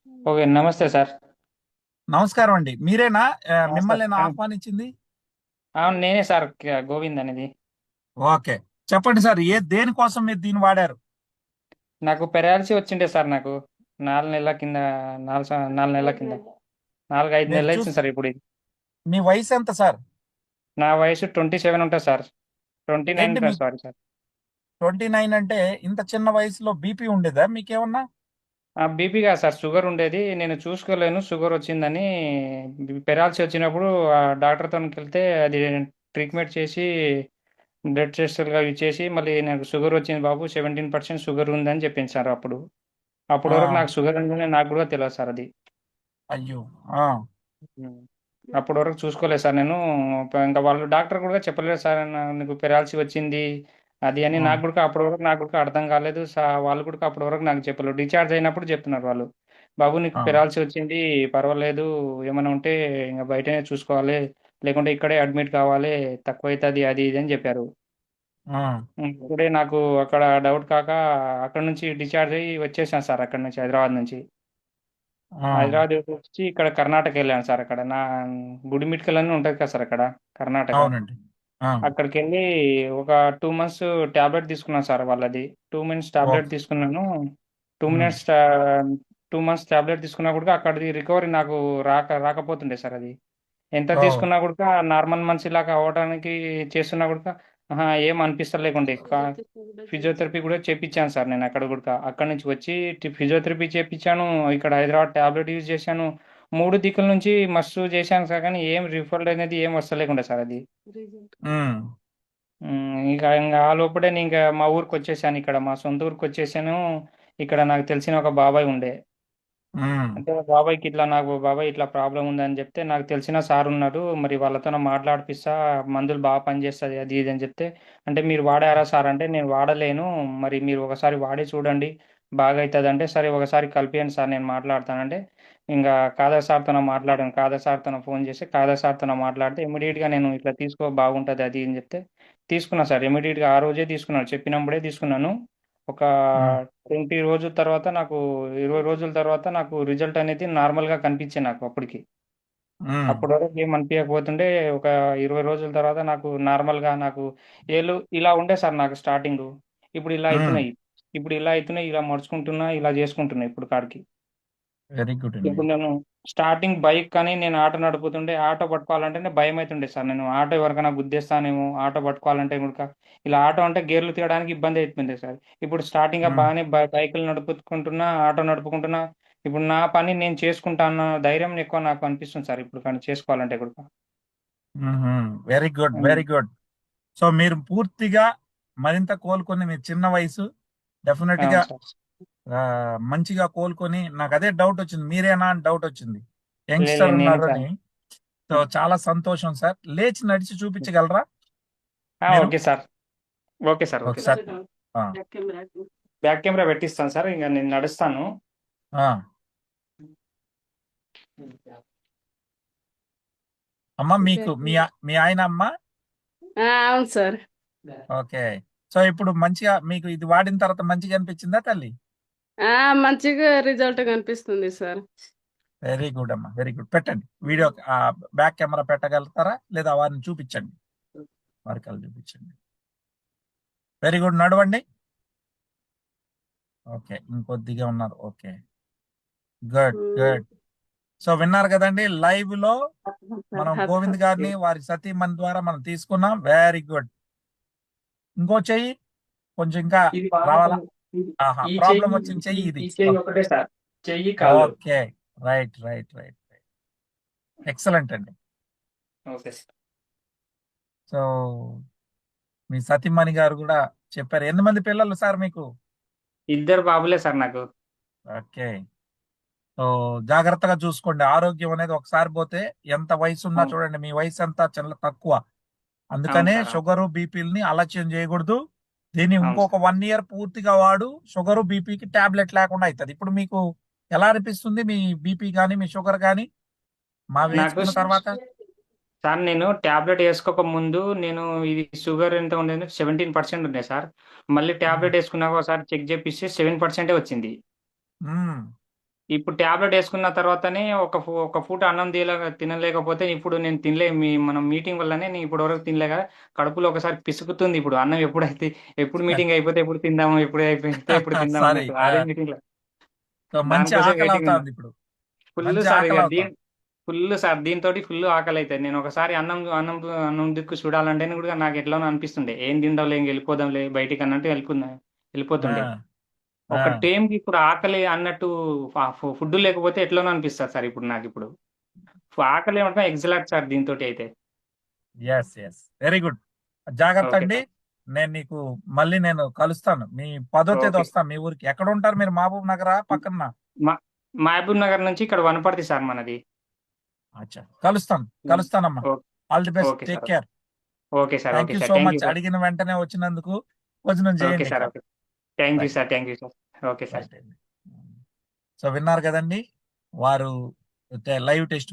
Okay. నమస్తే sir. నమస్కారం అండి. మీరేనా నమస్తే. మిమ్మల్ని నేను ఆహ్వానించింది? అవును. నేనే సార్ గోవింద్ అనేది. ఓకే. చెప్పండి సార్. దేనికోసం మీరు దీన్ని వాడారు? నాకు పెరాలసీ వచ్చిండే సార్ నాకు. 4 నెలల కింద 4 నెలల కింద. 4, 5 మీరు చూస్ నెలలయితుంది సార్ ఇప్పుడు ఇది. మీ వయసు ఎంత సార్? నా వయసు 27 ఉంటది సార్. 29 ఏంటి మీ ఉంటది సారీ సార్. 29 అంటే ఇంత చిన్న వయసులో బీపీ ఉండేదా మీకేమన్నా? బీపీ కాదు సార్, షుగర్ ఉండేది. నేను చూసుకోలేను షుగర్ వచ్చిందని. పెరాలసీ వచ్చినప్పుడు ఆ డాక్టర్‌తోనికెళ్తే అది ట్రీట్మెంట్ చేసి బ్లడ్ టెస్టులు అవి చేసి మళ్ళీ నాకు షుగర్ వచ్చింది బాబు, 17% షుగర్ ఉందని చెప్పింది సార్ అప్పుడు. అప్పటి వరకు ఆ, నాకు షుగర్ ఉందని నాకు కూడా తెలియదు సార్ అది. అయ్యో. ఆ, ఉమ్. అప్పటి వరకు చూసుకోలేదు సార్ నేను. ఇంకా వాళ్ళు డాక్టర్ కూడా చెప్పలేదు సార్, నీకు పెరాలసీ వచ్చింది అది అని. ఆ, అప్పటి వరకు నాకు కూడా అర్థం కాలేదు. వాళ్ళు కూడా అప్పటి వరకు నాకు చెప్పలేదు. డిశ్చార్జ్ అయినప్పుడు చెప్తున్నారు వాళ్ళు, బాబు నీకు ఆ, పెరాలసీ వచ్చింది, పర్వాలేదు, ఏమైనా ఉంటే ఇంకా బయటనే చూసుకోవాలి, లేకుంటే ఇక్కడే అడ్మిట్ కావాలి, తక్కువ అవుతుంది అది ఇది అని చెప్పారు. ఆ, ఇప్పుడే నాకు అక్కడ డౌట్ కాక అక్కడ నుంచి డిశ్చార్జ్ అయ్యి వచ్చేసాను సార్, అక్కడ నుంచి హైదరాబాద్ నుంచి. ఆ, హైదరాబాద్ వచ్చి ఇక్కడ కర్ణాటక వెళ్ళాను సార్. అక్కడ నా గుడిమిట్కల్ అని ఉంటుంది కదా సార్ అక్కడ, కర్ణాటక. అవునండి. ఆ, అక్కడికి వెళ్ళి ఒక 2 మంత్స్ టాబ్లెట్ తీసుకున్నాను సార్ వాళ్ళది. 2 మంత్స్ టాబ్లెట్ ఓకే. తీసుకున్నాను. టూ ఉమ్, మినిట్స్ 2 మంత్స్ టాబ్లెట్ తీసుకున్నా కూడా అక్కడిది రికవరీ నాకు రాకపోతుండే సార్ అది. ఎంత ఓ, తీసుకున్నా కూడా నార్మల్ మనిషిలాగా అవ్వడానికి చేస్తున్నా కూడా ఏం అనిపిస్తలేకుండే. ఫిజియోథెరపీ కూడా చేపించాను సార్ నేను అక్కడ కూడా. అక్కడ నుంచి వచ్చి ఫిజియోథెరపీ చేపించాను, ఇక్కడ హైదరాబాద్ టాబ్లెట్ యూజ్ చేశాను. 3 దిక్కుల నుంచి మస్తు చేశాను సార్, కానీ ఏం రిఫండ్ అనేది ఏం వస్తలేకుండే సార్ అది. ఉమ్, ఇంకా ఆ లోపలే నేను ఇంకా మా ఊరికి వచ్చేసాను, ఇక్కడ మా సొంత ఊరికి వచ్చేసాను. ఇక్కడ నాకు తెలిసిన ఒక బాబాయ్ ఉండే. ఉమ్, అంటే బాబాయ్కి ఇట్లా, నాకు బాబాయ్ ఇట్లా ప్రాబ్లం ఉందని చెప్తే, నాకు తెలిసిన సార్ ఉన్నారు, మరి వాళ్ళతో మాట్లాడిపిస్తా, మందులు బాగా పనిచేస్తుంది అది ఇది అని చెప్తే, అంటే మీరు వాడారా సార్ అంటే, నేను వాడలేను, మరి మీరు ఒకసారి వాడి చూడండి, బాగా అవుతుంది అంటే, సరే ఒకసారి కలిపియండి సార్ నేను మాట్లాడతానంటే, ఇంకా కాదర్ సార్తో మాట్లాడాను. కాదర్ సార్తో ఫోన్ చేసి కాదర్ సార్తో మాట్లాడితే ఇమీడియట్గా నేను ఇట్లా తీసుకో బాగుంటుంది అది అని చెప్తే తీసుకున్నా సార్. ఇమీడియట్గా ఆ రోజే తీసుకున్నాను, చెప్పినప్పుడే తీసుకున్నాను. ఒక ఉమ్, 20 రోజుల తర్వాత నాకు, 20 రోజుల తర్వాత నాకు రిజల్ట్ అనేది నార్మల్గా కనిపించింది నాకు అప్పటికి. ఉమ్, అప్పటి వరకు ఏం అనిపించకపోతుండే, ఒక 20 రోజుల తర్వాత నాకు నార్మల్గా నాకు ఏళ్ళు ఇలా ఉండే సార్ నాకు స్టార్టింగ్. ఇప్పుడు ఇలా ఉమ్. అవుతున్నాయి. ఇప్పుడు ఇలా అవుతున్నాయి, ఇలా మడుచుకుంటున్నా, ఇలా చేసుకుంటున్నా ఇప్పుడు కాడికి. వెరీ గుడ్ అండి. ఇప్పుడు నేను స్టార్టింగ్ బైక్ కానీ నేను ఆటో నడుపుతుంటే, ఆటో పట్టుకోవాలంటేనే భయం అవుతుండే సార్. నేను ఆటో ఎవరికైనా గుద్దేస్తానేమో, ఆటో పట్టుకోవాలంటే కూడా ఇలా ఆటో అంటే గేర్లు తీయడానికి ఇబ్బంది అవుతుంది సార్. ఇప్పుడు స్టార్టింగ్ ఉమ్, బాగానే బైకులు నడుపుకుంటున్నా, ఆటో నడుపుకుంటున్నా. ఇప్పుడు నా పని నేను చేసుకుంటా అన్న ధైర్యం ఎక్కువ నాకు అనిపిస్తుంది సార్ ఇప్పుడు, కానీ చేసుకోవాలంటే కూడా. Very good, um. Very good. So మీరు పూర్తిగా మరింత కోలుకొని మీ చిన్న వయసు డెఫినెట్ గా అవును సార్. మంచిగా కోలుకొని నాకు అదే డౌట్ వచ్చింది, మీరేనా అని డౌట్ వచ్చింది. లేదు యంగ్స్టర్ నేనే ఉన్నారు సార్. అని. సో చాలా సంతోషం సార్. లేచి నడిచి చూపించగలరా మీరు? Okay sir. Okay sir. Okay sir. ఒకసారి. ఆ, బ్యాక్ కెమెరా పెట్టిస్తాను సార్, ఇంకా నేను నడుస్తాను. ఆ. అమ్మ మీకు మీ ఆయన అమ్మ. అవును సార్. ఓకే. సో ఇప్పుడు మంచిగా మీకు ఇది వాడిన తర్వాత మంచిగా అనిపించిందా తల్లి? మంచిగా రిజల్ట్ కనిపిస్తుంది సార్. వెరీ గుడ్ అమ్మా, వెరీ గుడ్. పెట్టండి వీడియో. బ్యాక్ కెమెరా పెట్టగలుగుతారా లేదా వారిని చూపించండి, వారికి చూపించండి. Very good. నడవండి. ఓకే, ఇంకొద్దిగా ఉన్నారు. ఓకే, గుడ్ ఉమ్. గుడ్. సో విన్నారు కదండి, లైవ్ లో సార్ మనం గోవింద్ గారిని వారి సతీమణి ద్వారా మనం తీసుకున్నాం. Very good. ఇంకో చెయ్యి కొంచెం ఇంకా ఇది బాగా రావాలా? ఇది- ఆహా, ఈ ప్రాబ్లం చెయ్యి, వచ్చిన చెయ్యి ఇది. ఈ చెయ్యి ఒకటే సార్, చెయ్యి కాళ్ళు. Okay, right right right right. Excellent అండి. Okay sir. సో మీ సతీమణి గారు కూడా చెప్పారు. ఎంతమంది పిల్లలు సార్ మీకు? ఇద్దరు బాబులే సార్ నాకు. ఓకే. సో జాగ్రత్తగా చూసుకోండి. ఆరోగ్యం అనేది ఒకసారి పోతే ఎంత వయసు ఉన్నా అవును. చూడండి, మీ వయసు అంతా చాలా తక్కువ. అవును అందుకనే సార్. అవును. షుగరు బీపీలని అలక్ష్యం చేయకూడదు. దీన్ని అవును ఇంకొక సార్. 1 ఇయర్ పూర్తిగా వాడు, షుగరు బీపీకి టాబ్లెట్ లేకుండా అవుతుంది. ఇప్పుడు మీకు ఎలా అనిపిస్తుంది మీ బీపీ కానీ మీ షుగర్ కానీ మా నాకు వేసుకున్న తర్వాత? సార్, నేను టాబ్లెట్ వేసుకోక ముందు నేను ఇది షుగర్ ఎంత ఉండేది, 17% ఉండే సార్. మళ్ళీ ఉమ్, టాబ్లెట్ వేసుకున్నాక ఒకసారి చెక్ చేపిస్తే 7% వచ్చింది. ఉమ్, ఇప్పుడు టాబ్లెట్ వేసుకున్న తర్వాతనే ఒక పూట అన్నం తినలేకపోతే ఇప్పుడు నేను మనం మీటింగ్ వల్లనే నేను ఇప్పుడు వరకు తినలేక కడుపులో ఒకసారి పిసుకుతుంది. ఇప్పుడు అన్నం ఎప్పుడు మీటింగ్ అయిపోతే ఎప్పుడు తిందాము, ఎప్పుడు తిందాం సారీ. అన్నట్టు అదే మీటింగ్ లో సో మంచి దానికోసం ఆకలి వెయిటింగ్ అవుతా ఉన్నా. ఉంది ఇప్పుడు. ఫుల్ మంచి సార్ ఆకలి అవుతా ఉంది. సార్ దీంతో ఫుల్ ఆకలి అవుతుంది. నేను ఒకసారి అన్నం దిక్కు చూడాలంటే కూడా నాకు ఎట్లనో అనిపిస్తుండే, ఏం తిందాంలే ఇంక వెళ్ళిపోదాంలే బయటికి అన్నట్టు ఆ, వెళ్ళిపోతుండే. ఆ, ఒక టైంకి ఇప్పుడు ఆకలి అన్నట్టు ఫుడ్ లేకపోతే ఎట్లనో అనిపిస్తుంది సార్ ఇప్పుడు నాకు. ఇప్పుడు ఆకలి ఏమంటే ఎగ్జలాట్ సార్ దీంతో అయితే. Yes yes, very good. జాగ్రత్త ఓకే అండి. సార్. మళ్ళీ నేను కలుస్తాను. మీ 10వ తేదీ ఓకే. వస్తాను మీ ఊరికి. ఎక్కడ ఉంటారు మీరు? మహబూబ్ నగరా పక్కన? మా మహబూబ్ నగర్ నుంచి ఇక్కడ వనపర్తి సార్ మనది. అచ్చా, కలుస్తానమ్మా. ఓ- all the best, okay take sir. Care. Okay sir. Thank okay you sir. So thank you much. Sir. అడిగిన వెంటనే వచ్చినందుకు భోజనం ఓకే చేయండి ఇక. Sir. Okay. Thank you right, sir. Thank you sir. Okay sir. Right అండి. So విన్నారు కదండి, వారు లైవ్ టెస్ట్